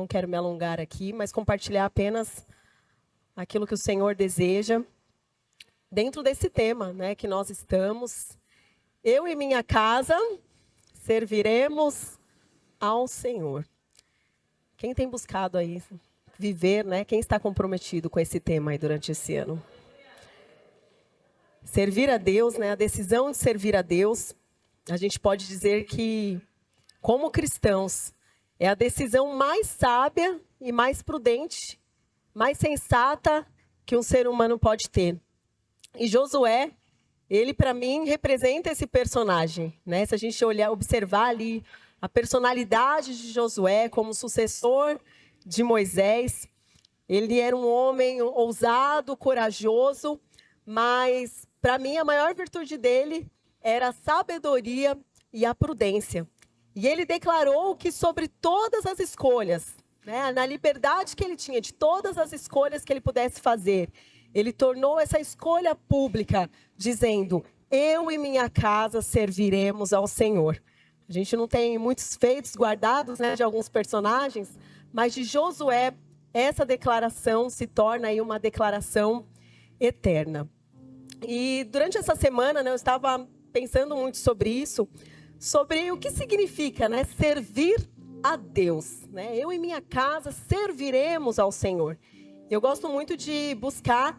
não quero me alongar aqui, mas compartilhar apenas aquilo que o Senhor deseja dentro desse tema, né, que nós estamos. Eu e minha casa serviremos ao Senhor. Quem tem buscado aí viver, né? Quem está comprometido com esse tema aí durante esse ano? Servir a Deus, né? A decisão de servir a Deus, a gente pode dizer que, como cristãos, é a decisão mais sábia e mais prudente, mais sensata que um ser humano pode ter. E Josué, ele para mim representa esse personagem, né? Se a gente olhar, observar ali a personalidade de Josué como sucessor de Moisés, ele era um homem ousado, corajoso, mas para mim a maior virtude dele era a sabedoria e a prudência. E ele declarou que sobre todas as escolhas, né, na liberdade que ele tinha de todas as escolhas que ele pudesse fazer, ele tornou essa escolha pública, dizendo: eu e minha casa serviremos ao Senhor. A gente não tem muitos feitos guardados, né, de alguns personagens, mas de Josué, essa declaração se torna aí uma declaração eterna. E durante essa semana, né, eu estava pensando muito sobre isso, sobre o que significa, né, servir a Deus. Né? Eu e minha casa serviremos ao Senhor. Eu gosto muito de buscar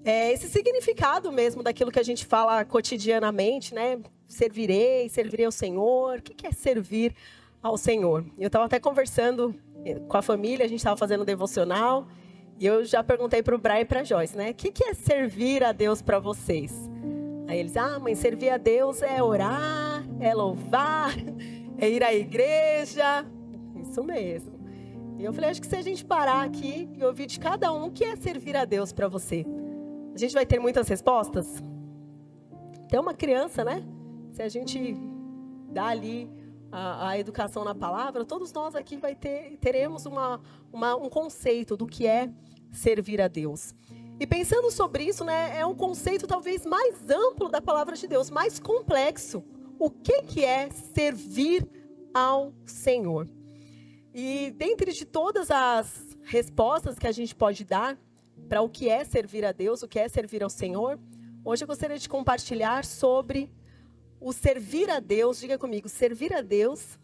esse significado mesmo daquilo que a gente fala cotidianamente, né? Servirei ao Senhor. O que é servir ao Senhor? Eu estava até conversando com a família, a gente estava fazendo um devocional, e eu já perguntei para o Brian e para a Joyce, né? O que é servir a Deus para vocês? Aí eles, mãe, servir a Deus é orar, é louvar, é ir à igreja. Isso mesmo. E eu falei, acho que se a gente parar aqui e ouvir de cada um, o que é servir a Deus para você? A gente vai ter muitas respostas? Até uma criança, né? Se a gente dá ali a educação na palavra, todos nós aqui teremos um conceito do que é servir a Deus. E pensando sobre isso, né, é um conceito talvez mais amplo da palavra de Deus, mais complexo. O que é servir ao Senhor? E dentre de todas as respostas que a gente pode dar para o que é servir a Deus, o que é servir ao Senhor, hoje eu gostaria de compartilhar sobre o servir a Deus. Diga comigo, servir a Deus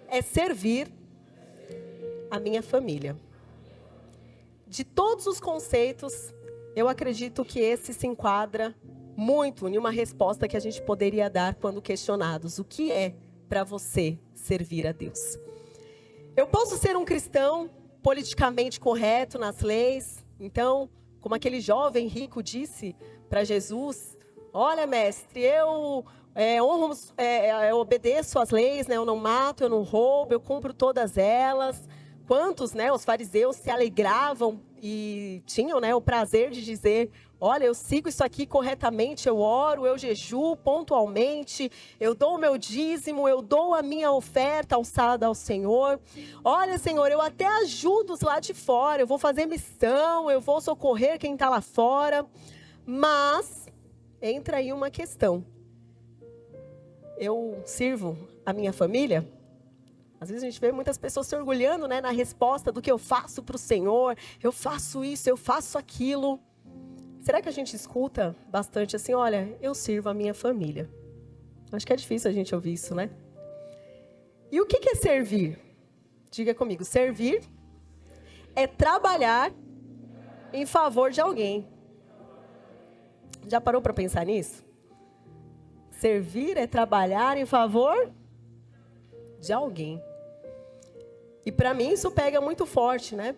é servir a minha família. De todos os conceitos, eu acredito que esse se enquadra muito em uma resposta que a gente poderia dar quando questionados. O que é para você servir a Deus? Eu posso ser um cristão politicamente correto nas leis. Então, como aquele jovem rico disse para Jesus: olha, mestre, eu obedeço às leis, né? Eu não mato, eu não roubo, eu cumpro todas elas. Quantos, né, os fariseus se alegravam e tinham, né, o prazer de dizer: olha, eu sigo isso aqui corretamente, eu oro, eu jejuo pontualmente, eu dou o meu dízimo, eu dou a minha oferta alçada ao Senhor. Olha, Senhor, eu até ajudo os lá de fora, eu vou fazer missão, eu vou socorrer quem está lá fora. Mas entra aí uma questão: eu sirvo a minha família? Às vezes a gente vê muitas pessoas se orgulhando, né, na resposta do que eu faço para o Senhor. Eu faço isso, eu faço aquilo. Será que a gente escuta bastante assim: olha, eu sirvo a minha família? Acho que é difícil a gente ouvir isso, né? E o que é servir? Diga comigo, servir é trabalhar em favor de alguém. Já parou para pensar nisso? Servir é trabalhar em favor de alguém. E para mim isso pega muito forte, né?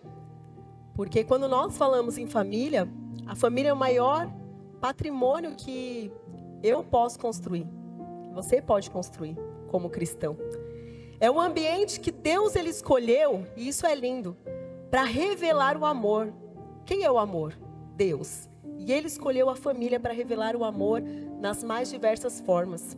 Porque quando nós falamos em família, a família é o maior patrimônio que eu posso construir, que você pode construir como cristão. É um ambiente que Deus ele escolheu, e isso é lindo, para revelar o amor. Quem é o amor? Deus. E Ele escolheu a família para revelar o amor nas mais diversas formas.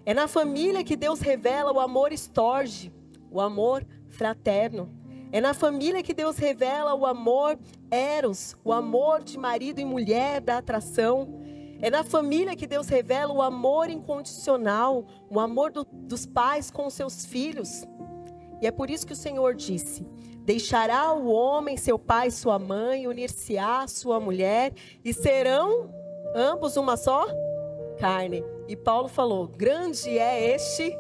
É na família que Deus revela o amor estorge, o amor fraterno. É na família que Deus revela o amor eros, o amor de marido e mulher, da atração. É na família que Deus revela o amor incondicional, o amor dos pais com seus filhos. E é por isso que o Senhor disse: deixará o homem seu pai e sua mãe, unir-se-á à sua mulher, e serão ambos uma só carne. E Paulo falou: grande é este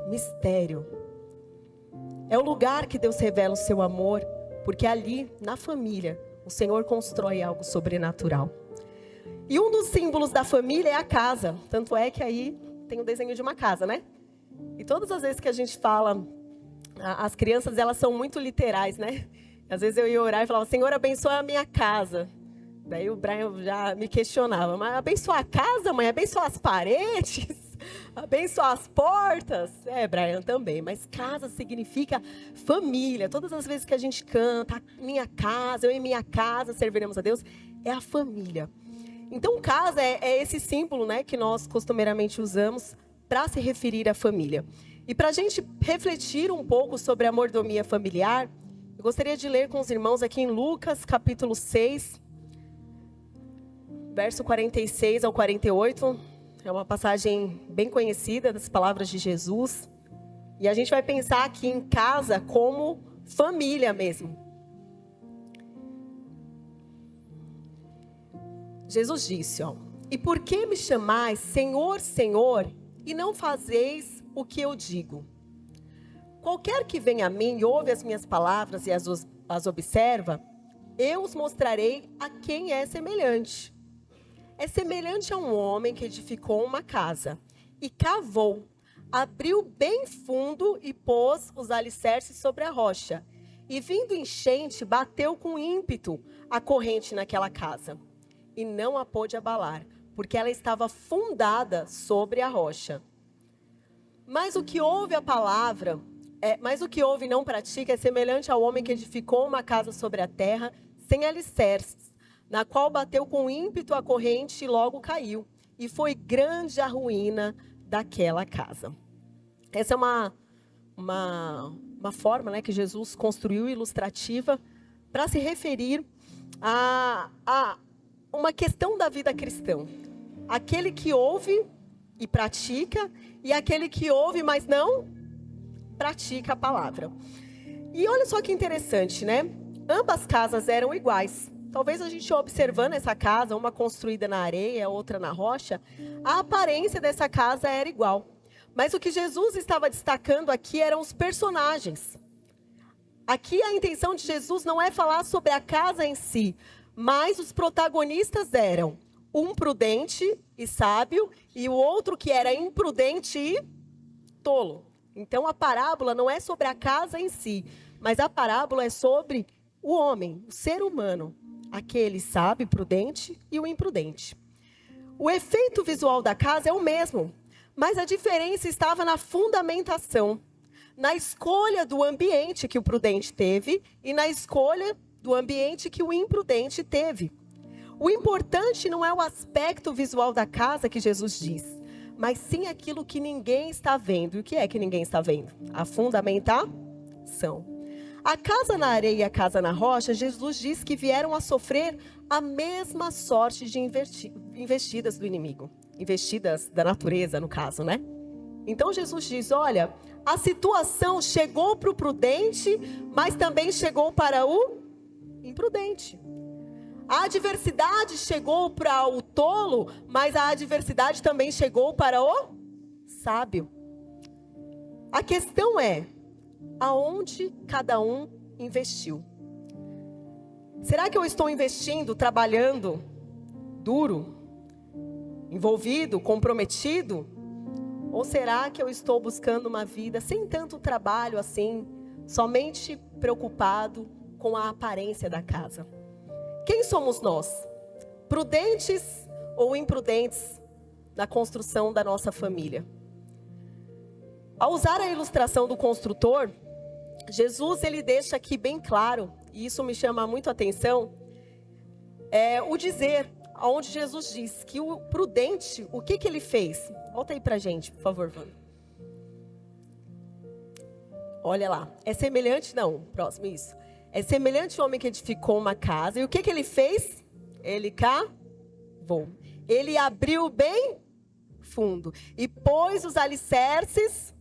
mistério. É o lugar que Deus revela o seu amor, porque ali, na família, o Senhor constrói algo sobrenatural. E um dos símbolos da família é a casa. Tanto é que aí tem o desenho de uma casa, né? E todas as vezes que a gente fala, as crianças, elas são muito literais, né? Às vezes eu ia orar e falava: Senhor, abençoa a minha casa. Daí o Brian já me questionava: mas abençoar a casa, mãe? Abençoar as paredes? Abençoar as portas? É, Brian, também. Mas casa significa família. Todas as vezes que a gente canta, minha casa, eu em minha casa serviremos a Deus, é a família. Então, casa é esse símbolo, né, que nós costumeiramente usamos para se referir à família. E para a gente refletir um pouco sobre a mordomia familiar, eu gostaria de ler com os irmãos aqui em Lucas, capítulo 6, verso 46 ao 48. É uma passagem bem conhecida das palavras de Jesus. E a gente vai pensar aqui em casa como família mesmo. Jesus disse, e por que me chamais Senhor, Senhor, e não fazeis o que eu digo? Qualquer que venha a mim e ouve as minhas palavras e as observa, eu os mostrarei a quem é semelhante. É semelhante a um homem que edificou uma casa e cavou, abriu bem fundo e pôs os alicerces sobre a rocha. E vindo enchente, bateu com ímpeto a corrente naquela casa. E não a pôde abalar, porque ela estava fundada sobre a rocha. Mas o que ouve a palavra, mas o que ouve e não pratica é semelhante ao homem que edificou uma casa sobre a terra, sem alicerces, na qual bateu com ímpeto a corrente e logo caiu. E foi grande a ruína daquela casa. Essa é uma forma, né, que Jesus construiu ilustrativa para se referir a uma questão da vida cristã. Aquele que ouve e pratica, e aquele que ouve, mas não pratica a palavra. E olha só que interessante, né? Ambas casas eram iguais. Talvez a gente observando essa casa, uma construída na areia, outra na rocha, a aparência dessa casa era igual. Mas o que Jesus estava destacando aqui eram os personagens. Aqui a intenção de Jesus não é falar sobre a casa em si, mas os protagonistas eram um prudente e sábio e o outro que era imprudente e tolo. Então a parábola não é sobre a casa em si, mas a parábola é sobre o homem, o ser humano, aquele sábio, prudente e o imprudente. O efeito visual da casa é o mesmo, mas a diferença estava na fundamentação, na escolha do ambiente que o prudente teve e na escolha do ambiente que o imprudente teve. O importante não é o aspecto visual da casa que Jesus diz, mas sim aquilo que ninguém está vendo. E o que é que ninguém está vendo? A fundamentação. A casa na areia e a casa na rocha, Jesus diz que vieram a sofrer a mesma sorte de investidas do inimigo. Investidas da natureza, no caso, né? Então Jesus diz, olha, a situação chegou para o prudente, mas também chegou para o imprudente. A adversidade chegou para o tolo, mas a adversidade também chegou para o sábio. A questão é, aonde cada um investiu? Será que eu estou investindo, trabalhando duro, envolvido, comprometido? Ou será que eu estou buscando uma vida sem tanto trabalho assim, somente preocupado com a aparência da casa? Quem somos nós? Prudentes ou imprudentes na construção da nossa família? Ao usar a ilustração do construtor, Jesus ele deixa aqui bem claro, e isso me chama muito a atenção, o dizer, onde Jesus diz que o prudente, o que ele fez? Volta aí pra gente, por favor, Vânia. Olha lá, é semelhante, não, próximo, isso. É semelhante ao homem que edificou uma casa. E o que ele fez? Ele cavou. Ele abriu bem fundo. E pôs os alicerces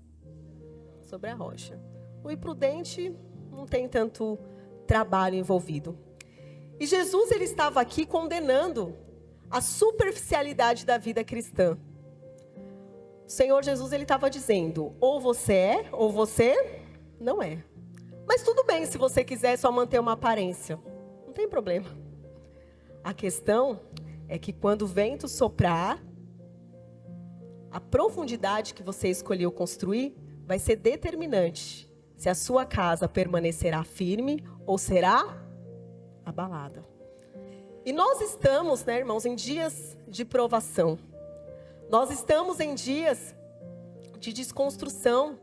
sobre a rocha. O imprudente não tem tanto trabalho envolvido. E Jesus, ele estava aqui condenando a superficialidade da vida cristã. O Senhor Jesus, ele estava dizendo, ou você é, ou você não é. Mas tudo bem se você quiser só manter uma aparência. Não tem problema. A questão é que quando o vento soprar, a profundidade que você escolheu construir vai ser determinante se a sua casa permanecerá firme ou será abalada. E nós estamos, né, irmãos, em dias de provação. Nós estamos em dias de desconstrução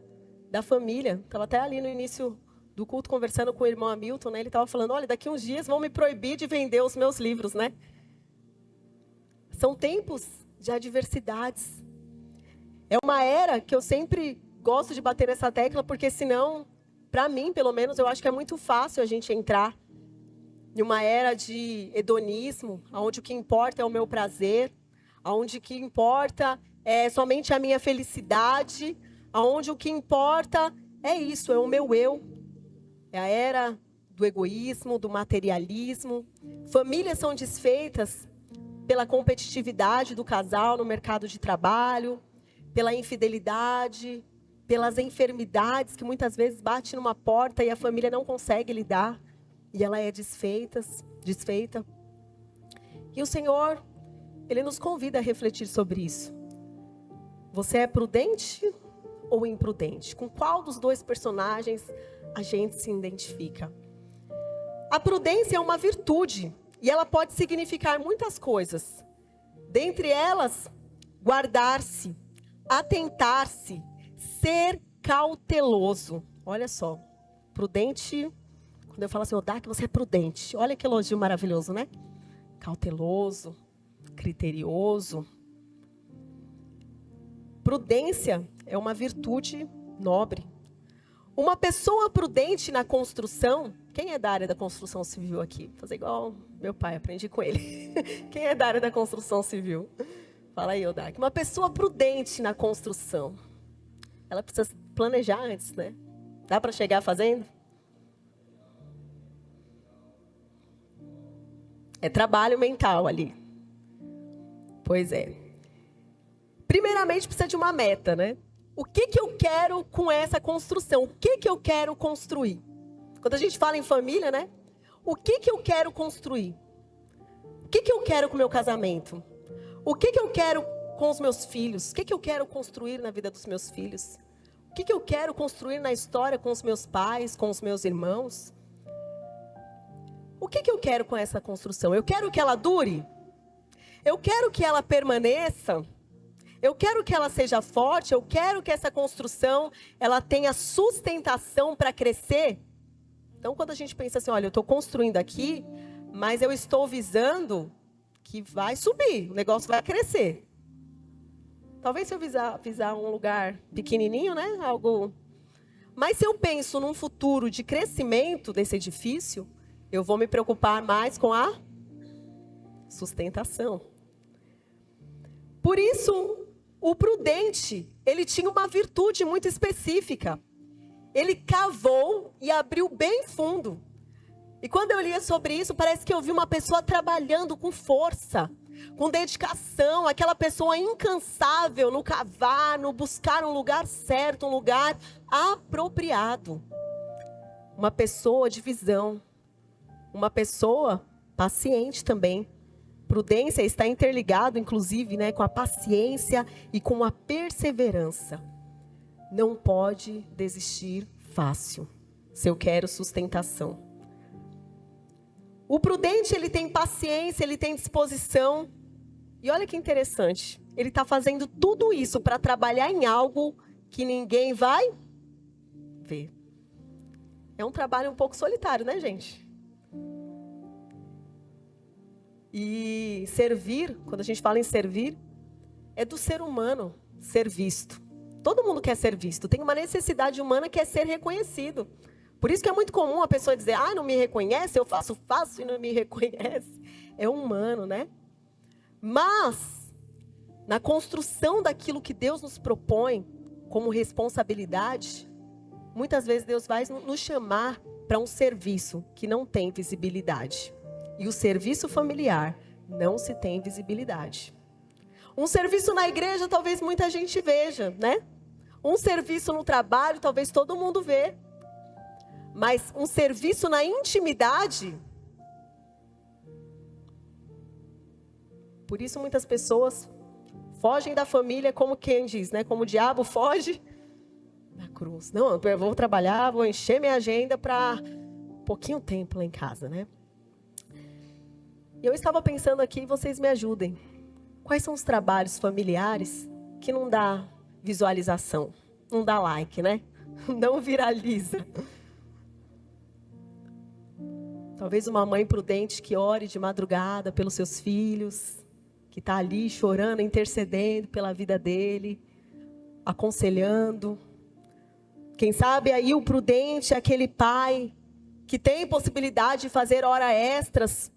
da família. Estava até ali no início do culto conversando com o irmão Hamilton, né? Ele estava falando, olha, daqui uns dias vão me proibir de vender os meus livros, né? São tempos de adversidades. É uma era que eu sempre gosto de bater nessa tecla, porque senão, para mim, pelo menos, eu acho que é muito fácil a gente entrar em uma era de hedonismo, onde o que importa é o meu prazer, onde o que importa é somente a minha felicidade, onde o que importa é isso, é o meu eu. É a era do egoísmo, do materialismo. Famílias são desfeitas pela competitividade do casal no mercado de trabalho, pela infidelidade, pelas enfermidades que muitas vezes bate numa porta e a família não consegue lidar. E ela é desfeita. E o Senhor, Ele nos convida a refletir sobre isso. Você é prudente ou imprudente? Com qual dos dois personagens a gente se identifica? A prudência é uma virtude e ela pode significar muitas coisas. Dentre elas, guardar-se, atentar-se, ser cauteloso. Olha só, prudente, quando eu falo assim, Odak, você é prudente. Olha que elogio maravilhoso, né? Cauteloso, criterioso. Prudência é uma virtude nobre. Uma pessoa prudente na construção, quem é da área da construção civil aqui? Vou fazer igual meu pai, aprendi com ele. Quem é da área da construção civil? Fala aí, Odak. Uma pessoa prudente na construção, ela precisa planejar antes, né? Dá para chegar fazendo? É trabalho mental ali. Pois é. Primeiramente, precisa de uma meta, né? O que eu quero com essa construção? O que eu quero construir? Quando a gente fala em família, né? O que eu quero construir? O que eu quero com o meu casamento? O que eu quero com os meus filhos? O que eu quero construir na vida dos meus filhos? O que eu quero construir na história com os meus pais, com os meus irmãos? O que eu quero com essa construção? Eu quero que ela dure? Eu quero que ela permaneça? Eu quero que ela seja forte? Eu quero que essa construção ela tenha sustentação para crescer? Então, quando a gente pensa assim, olha, eu estou construindo aqui, mas eu estou visando que vai subir, o negócio vai crescer. Talvez se eu visar um lugar pequenininho, né? Algo. Mas se eu penso num futuro de crescimento desse edifício, eu vou me preocupar mais com a sustentação. Por isso, o prudente, ele tinha uma virtude muito específica. Ele cavou e abriu bem fundo. E quando eu lia sobre isso, parece que eu vi uma pessoa trabalhando com força, com dedicação, aquela pessoa incansável no cavar, no buscar um lugar certo, um lugar apropriado. Uma pessoa de visão, uma pessoa paciente também. Prudência está interligado, inclusive, né, com a paciência e com a perseverança. Não pode desistir fácil, se eu quero sustentação. O prudente, ele tem paciência, ele tem disposição. E olha que interessante, ele está fazendo tudo isso para trabalhar em algo que ninguém vai ver. É um trabalho um pouco solitário, né, gente? E servir, quando a gente fala em servir, é do ser humano ser visto. Todo mundo quer ser visto. Tem uma necessidade humana que é ser reconhecido. Por isso que é muito comum a pessoa dizer, não me reconhece, eu faço e não me reconhece. É humano, né? Mas, na construção daquilo que Deus nos propõe como responsabilidade, muitas vezes Deus vai nos chamar para um serviço que não tem visibilidade. E o serviço familiar não se tem visibilidade. Um serviço na igreja talvez muita gente veja, né? Um serviço no trabalho talvez todo mundo vê. Mas um serviço na intimidade... Por isso muitas pessoas fogem da família como quem diz, né? Como o diabo foge da cruz. Não, eu vou trabalhar, vou encher minha agenda para pouquinho tempo lá em casa, né? E eu estava pensando aqui, vocês me ajudem. Quais são os trabalhos familiares que não dá visualização, não dá like, né? Não viraliza. Talvez uma mãe prudente que ore de madrugada pelos seus filhos, que está ali chorando, intercedendo pela vida dele, aconselhando. Quem sabe aí o prudente é aquele pai que tem possibilidade de fazer hora extras,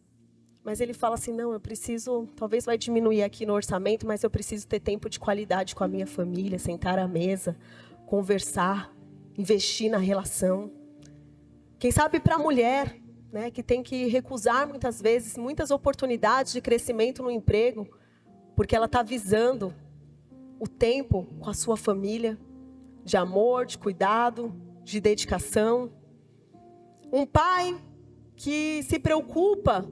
mas ele fala assim, não, eu preciso, talvez vai diminuir aqui no orçamento, mas eu preciso ter tempo de qualidade com a minha família, sentar à mesa, conversar, investir na relação. Quem sabe para a mulher, né, que tem que recusar muitas vezes, muitas oportunidades de crescimento no emprego, porque ela está visando o tempo com a sua família, de amor, de cuidado, de dedicação. Um pai que se preocupa,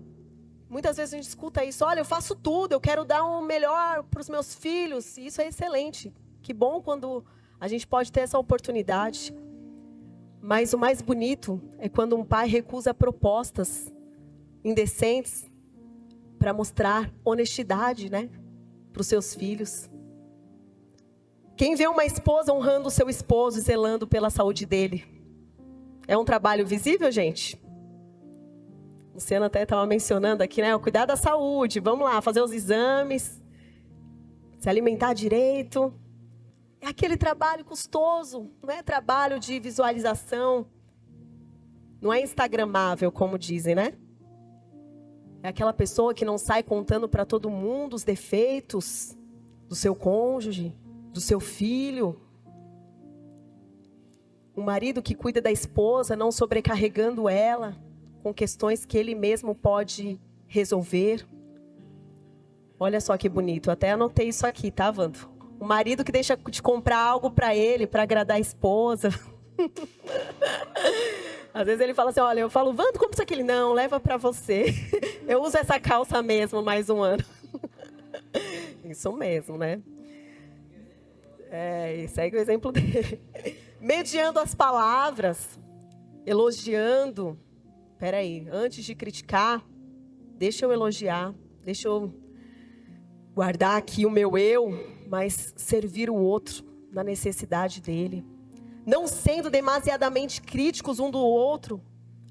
muitas vezes a gente escuta isso, olha, eu faço tudo, eu quero dar o melhor para os meus filhos, e isso é excelente. Que bom quando a gente pode ter essa oportunidade. Mas o mais bonito é quando um pai recusa propostas indecentes para mostrar honestidade, né, para os seus filhos. Quem vê uma esposa honrando o seu esposo e zelando pela saúde dele? É um trabalho visível, gente? O Luciano até estava mencionando aqui, né, cuidar da saúde, vamos lá, fazer os exames, se alimentar direito. É aquele trabalho custoso, não é trabalho de visualização. Não é instagramável, como dizem, né? É aquela pessoa que não sai contando para todo mundo os defeitos do seu cônjuge, do seu filho. Um marido que cuida da esposa, não sobrecarregando ela com questões que ele mesmo pode resolver. Olha só que bonito, eu até anotei isso aqui, tá, Vando? O marido que deixa de comprar algo para ele, para agradar a esposa. Às vezes ele fala assim, olha, eu falo, Vando, compra isso aqui. Ele, não, leva para você. Eu uso essa calça mesmo mais um ano. Isso mesmo, né? É, e segue o exemplo dele. Mediando as palavras, elogiando. Peraí, antes de criticar, deixa eu elogiar, deixa eu guardar aqui o meu eu, mas servir o outro na necessidade dele. Não sendo demasiadamente críticos um do outro,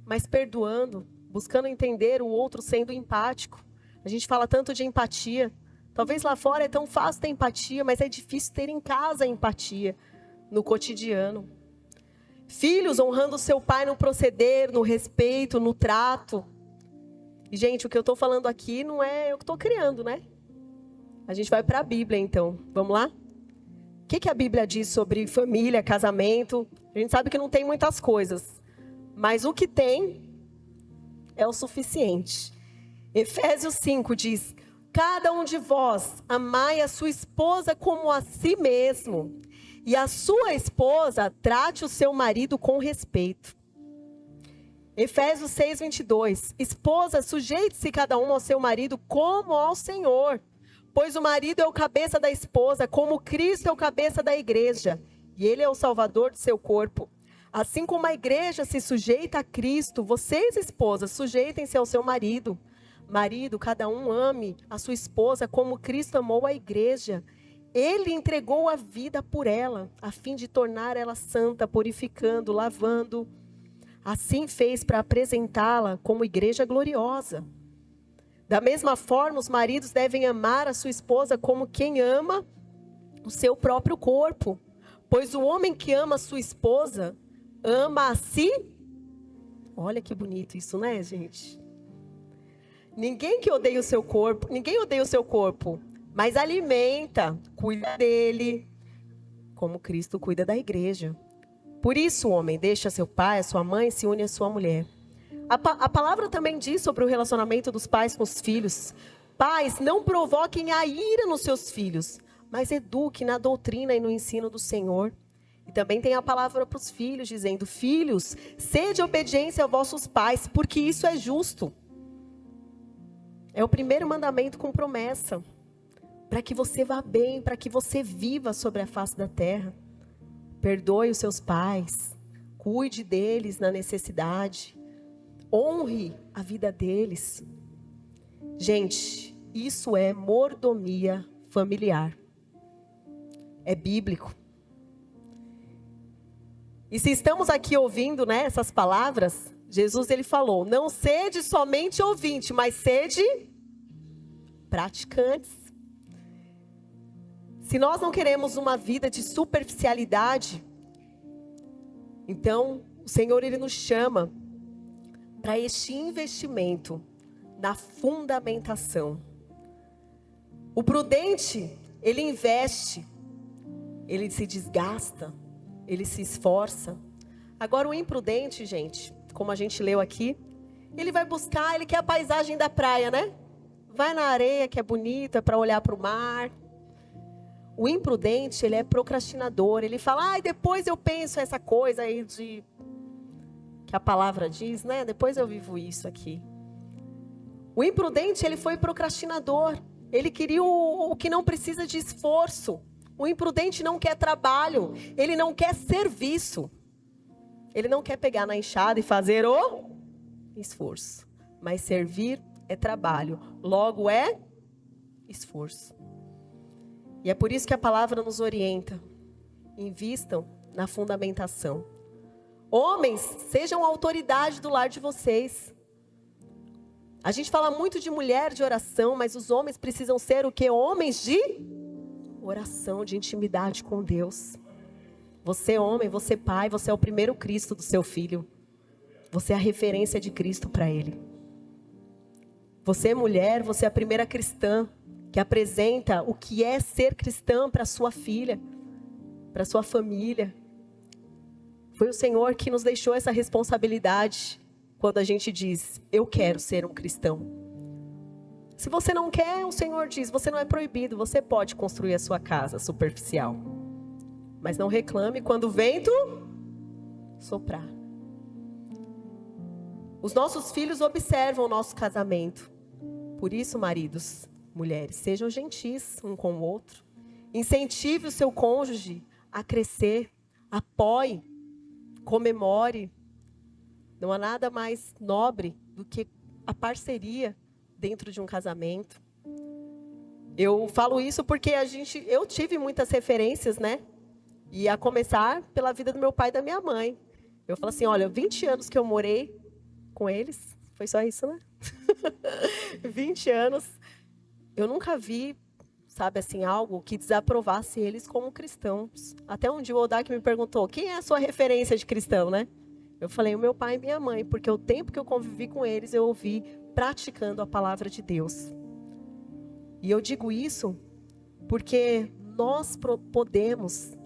mas perdoando, buscando entender o outro, sendo empático. A gente fala tanto de empatia. Talvez lá fora é tão fácil ter empatia, mas é difícil ter em casa a empatia, no cotidiano. Filhos honrando seu pai no proceder, no respeito, no trato. E, gente, o que eu estou falando aqui não é eu que estou criando, né? A gente vai para a Bíblia, então. Vamos lá? O que a Bíblia diz sobre família, casamento? A gente sabe que não tem muitas coisas, mas o que tem é o suficiente. Efésios 5 diz, cada um de vós amai a sua esposa como a si mesmo, e a sua esposa trate o seu marido com respeito. Efésios 6, 22, esposa, sujeite-se cada um ao seu marido como ao Senhor. Pois o marido é o cabeça da esposa, como Cristo é o cabeça da igreja. E ele é o salvador do seu corpo. Assim como a igreja se sujeita a Cristo, vocês, esposas, sujeitem-se ao seu marido. Marido, cada um ame a sua esposa como Cristo amou a igreja. Ele entregou a vida por ela, a fim de tornar ela santa, purificando, lavando. Assim fez para apresentá-la como igreja gloriosa. Da mesma forma, os maridos devem amar a sua esposa como quem ama o seu próprio corpo. Pois o homem que ama a sua esposa, ama a si. Olha que bonito isso, né, gente? Ninguém odeia o seu corpo, mas alimenta, cuida dele, como Cristo cuida da igreja. Por isso, homem, deixa seu pai, a sua mãe, se une à sua mulher. A palavra também diz sobre o relacionamento dos pais com os filhos. Pais, não provoquem a ira nos seus filhos, mas eduquem na doutrina e no ensino do Senhor. E também tem a palavra para os filhos, dizendo: filhos, sede obediência aos vossos pais, porque isso é justo. É o primeiro mandamento com promessa, para que você vá bem, para que você viva sobre a face da terra. Perdoe os seus pais, cuide deles na necessidade, honre a vida deles. Gente, isso é mordomia familiar. É bíblico. E se estamos aqui ouvindo, né, essas palavras, Jesus ele falou: não sede somente ouvinte, mas sede praticantes. Se nós não queremos uma vida de superficialidade, então o Senhor ele nos chama para este investimento na fundamentação. O prudente, ele investe, ele se desgasta, ele se esforça. Agora o imprudente, gente, como a gente leu aqui, ele vai buscar, ele quer a paisagem da praia, né? Vai na areia que é bonita para olhar para o mar. O imprudente, ele é procrastinador, ele fala: ai, depois eu penso essa coisa aí de... que a palavra diz, né? Depois eu vivo isso aqui. O imprudente, ele foi procrastinador. Ele queria o que não precisa de esforço. O imprudente não quer trabalho. Ele não quer serviço. Ele não quer pegar na enxada e fazer o esforço. Mas servir é trabalho. Logo é esforço. E é por isso que a palavra nos orienta. Invistam na fundamentação. Homens, sejam autoridade do lar de vocês. A gente fala muito de mulher de oração, mas os homens precisam ser o quê? Homens de oração, de intimidade com Deus. Você homem, você pai, você é o primeiro Cristo do seu filho. Você é a referência de Cristo para ele. Você mulher, você é a primeira cristã que apresenta o que é ser cristã para sua filha, para sua família. Foi o Senhor que nos deixou essa responsabilidade quando a gente diz: eu quero ser um cristão. Se você não quer, o Senhor diz: você não é proibido, você pode construir a sua casa superficial. Mas não reclame quando o vento soprar. Os nossos filhos observam o nosso casamento. Por isso, maridos, mulheres, sejam gentis um com o outro. Incentive o seu cônjuge a crescer. Apoie, comemore. Não há nada mais nobre do que a parceria dentro de um casamento. Eu falo isso porque eu tive muitas referências, né? E a começar pela vida do meu pai e da minha mãe. Eu falo assim: olha, 20 anos que eu morei com eles, foi só isso, né? 20 anos, eu nunca vi, sabe assim, algo que desaprovasse eles como cristãos. Até um dia o Odak me perguntou: quem é a sua referência de cristão, né? Eu falei: o meu pai e minha mãe, porque o tempo que eu convivi com eles, eu ouvi praticando a palavra de Deus. E eu digo isso porque nós podemos,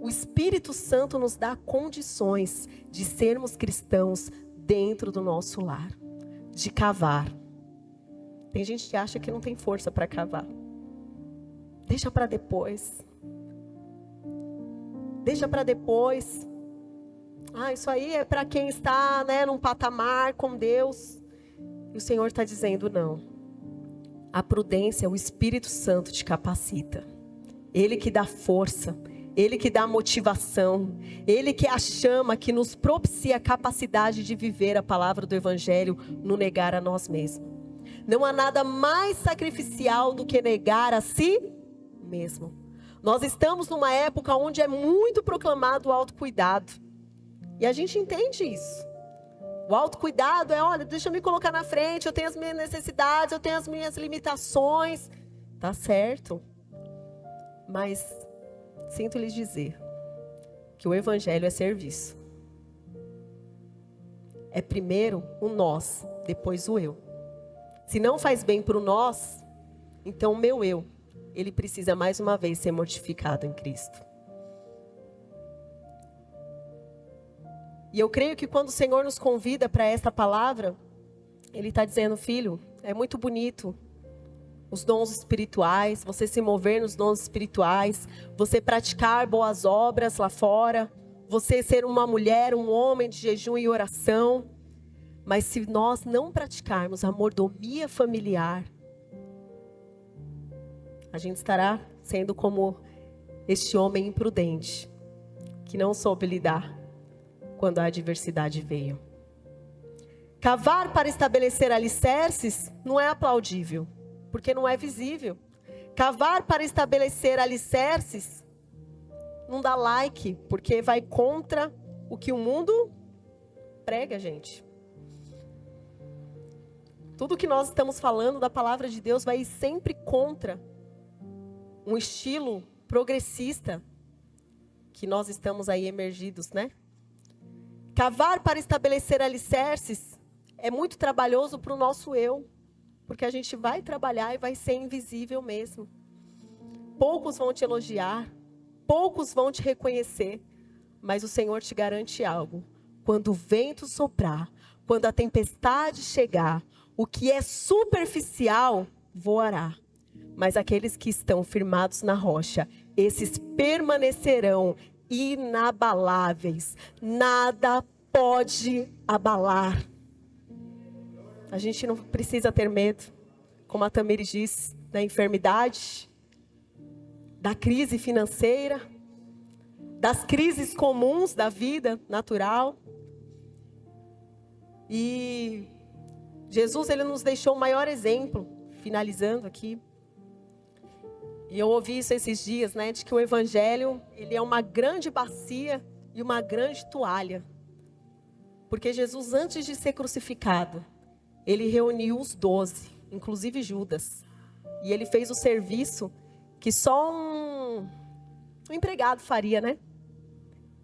o Espírito Santo nos dá condições de sermos cristãos dentro do nosso lar, de cavar. Tem gente que acha que não tem força para cavar. Deixa para depois. Deixa para depois. Isso aí é para quem está, né, num patamar com Deus. E o Senhor está dizendo: não. A prudência, o Espírito Santo te capacita. Ele que dá força. Ele que dá motivação. Ele que é a chama que nos propicia a capacidade de viver a palavra do Evangelho no negar a nós mesmos. Não há nada mais sacrificial do que negar a si mesmo. Nós estamos numa época onde é muito proclamado o autocuidado. E a gente entende isso. O autocuidado é: olha, deixa eu me colocar na frente, eu tenho as minhas necessidades, eu tenho as minhas limitações. Tá certo. Mas sinto lhes dizer que o Evangelho é serviço. É primeiro o nós, depois o eu. Se não faz bem para o nós, então o meu eu, ele precisa mais uma vez ser mortificado em Cristo. E eu creio que quando o Senhor nos convida para esta palavra, Ele está dizendo: filho, é muito bonito os dons espirituais, você se mover nos dons espirituais, você praticar boas obras lá fora, você ser uma mulher, um homem de jejum e oração. Mas se nós não praticarmos a mordomia familiar, a gente estará sendo como este homem imprudente, que não soube lidar quando a adversidade veio. Cavar para estabelecer alicerces não é aplaudível, porque não é visível. Cavar para estabelecer alicerces não dá like, porque vai contra o que o mundo prega, gente. Tudo que nós estamos falando da palavra de Deus vai sempre contra um estilo progressista que nós estamos aí emergidos, né? Cavar para estabelecer alicerces é muito trabalhoso para o nosso eu, porque a gente vai trabalhar e vai ser invisível mesmo. Poucos vão te elogiar, poucos vão te reconhecer, mas o Senhor te garante algo: quando o vento soprar, quando a tempestade chegar, o que é superficial voará, mas aqueles que estão firmados na rocha, esses permanecerão inabaláveis. Nada pode abalar. A gente não precisa ter medo, como a Tamires disse, da enfermidade, da crise financeira, das crises comuns da vida natural. E Jesus, ele nos deixou o maior exemplo, finalizando aqui. E eu ouvi isso esses dias, né, de que o evangelho, ele é uma grande bacia e uma grande toalha. Porque Jesus, antes de ser crucificado, ele reuniu os 12, inclusive Judas. E ele fez o serviço que só um empregado faria, né?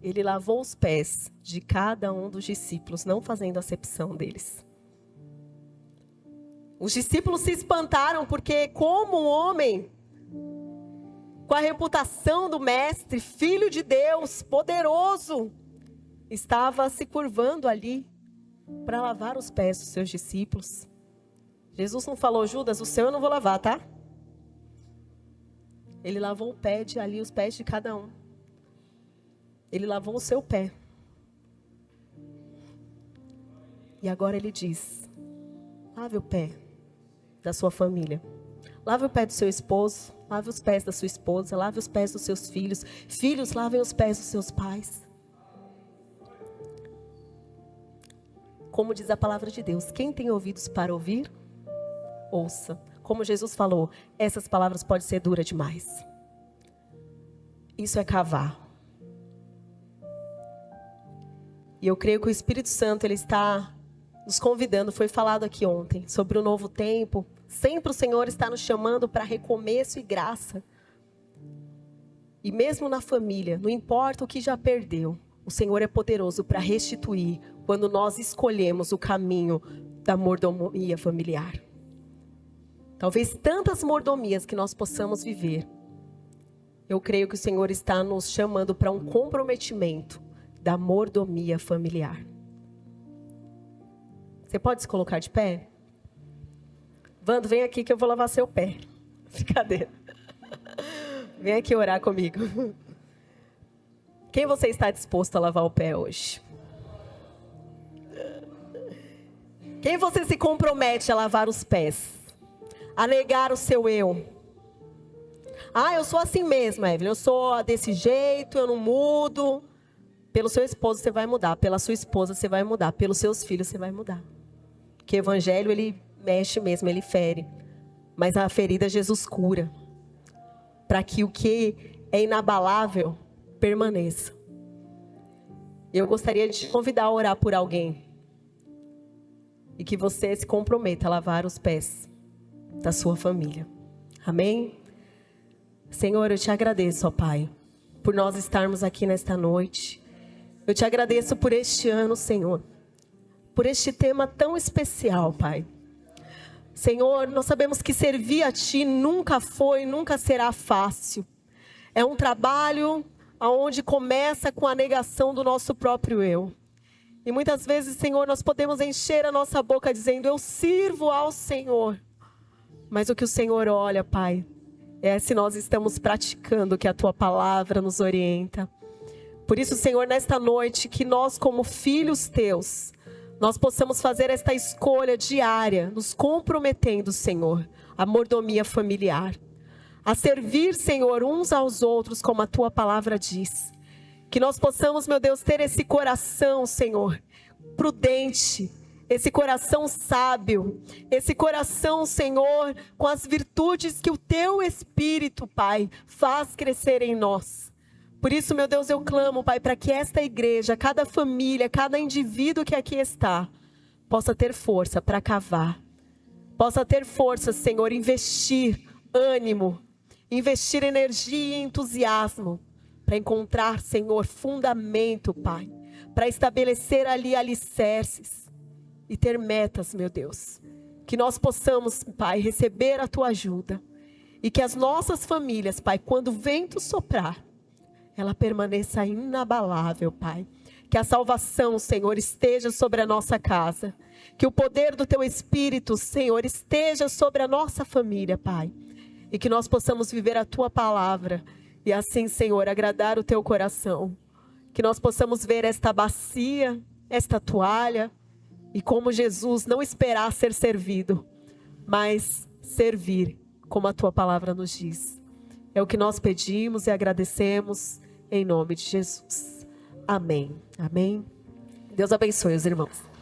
Ele lavou os pés de cada um dos discípulos, não fazendo acepção deles. Os discípulos se espantaram porque, como um homem com a reputação do mestre, filho de Deus, poderoso, estava se curvando ali para lavar os pés dos seus discípulos. Jesus não falou: Judas, o seu eu não vou lavar, tá? Ele lavou o pé ali, os pés de cada um. Ele lavou o seu pé. E agora ele diz: lave o pé da sua família. Lave o pé do seu esposo. Lave os pés da sua esposa. Lave os pés dos seus filhos. Filhos, lavem os pés dos seus pais. Como diz a palavra de Deus: quem tem ouvidos para ouvir, ouça. Como Jesus falou, essas palavras podem ser duras demais. Isso é cavar. E eu creio que o Espírito Santo, ele está nos convidando. Foi falado aqui ontem sobre o novo tempo. Sempre o Senhor está nos chamando para recomeço e graça. E mesmo na família, não importa o que já perdeu, o Senhor é poderoso para restituir quando nós escolhemos o caminho da mordomia familiar. Talvez tantas mordomias que nós possamos viver, eu creio que o Senhor está nos chamando para um comprometimento da mordomia familiar. Você pode se colocar de pé? Vando, vem aqui que eu vou lavar seu pé. Brincadeira. Vem aqui orar comigo. Quem você está disposto a lavar o pé hoje? Quem você se compromete a lavar os pés? A negar o seu eu? Ah, eu sou assim mesmo, Evelyn. Eu sou desse jeito, eu não mudo. Pelo seu esposo você vai mudar. Pela sua esposa você vai mudar. Pelos seus filhos você vai mudar. Porque o evangelho, ele mexe mesmo, ele fere. Mas a ferida Jesus cura. Para que o que é inabalável permaneça. Eu gostaria de te convidar a orar por alguém. E que você se comprometa a lavar os pés da sua família. Amém? Senhor, eu te agradeço, ó Pai, por nós estarmos aqui nesta noite. Eu te agradeço por este ano, Senhor. Por este tema tão especial, Pai. Senhor, nós sabemos que servir a Ti nunca foi, nunca será fácil. É um trabalho onde começa com a negação do nosso próprio eu. E muitas vezes, Senhor, nós podemos encher a nossa boca dizendo, eu sirvo ao Senhor. Mas o que o Senhor olha, Pai, é se nós estamos praticando o que a Tua palavra nos orienta. Por isso, Senhor, nesta noite, que nós como filhos Teus, nós possamos fazer esta escolha diária, nos comprometendo, Senhor, à mordomia familiar. A servir, Senhor, uns aos outros, como a Tua palavra diz. Que nós possamos, meu Deus, ter esse coração, Senhor, prudente, esse coração sábio, esse coração, Senhor, com as virtudes que o Teu Espírito, Pai, faz crescer em nós. Por isso, meu Deus, eu clamo, Pai, para que esta igreja, cada família, cada indivíduo que aqui está, possa ter força para cavar. Possa ter força, Senhor, investir ânimo, investir energia e entusiasmo, para encontrar, Senhor, fundamento, Pai, para estabelecer ali alicerces e ter metas, meu Deus. Que nós possamos, Pai, receber a Tua ajuda e que as nossas famílias, Pai, quando o vento soprar, ela permaneça inabalável, Pai. Que a salvação, Senhor, esteja sobre a nossa casa. Que o poder do Teu Espírito, Senhor, esteja sobre a nossa família, Pai. E que nós possamos viver a Tua palavra e assim, Senhor, agradar o Teu coração. Que nós possamos ver esta bacia, esta toalha, e como Jesus não esperar ser servido, mas servir, como a Tua palavra nos diz. É o que nós pedimos e agradecemos em nome de Jesus. Amém. Amém. Deus abençoe os irmãos.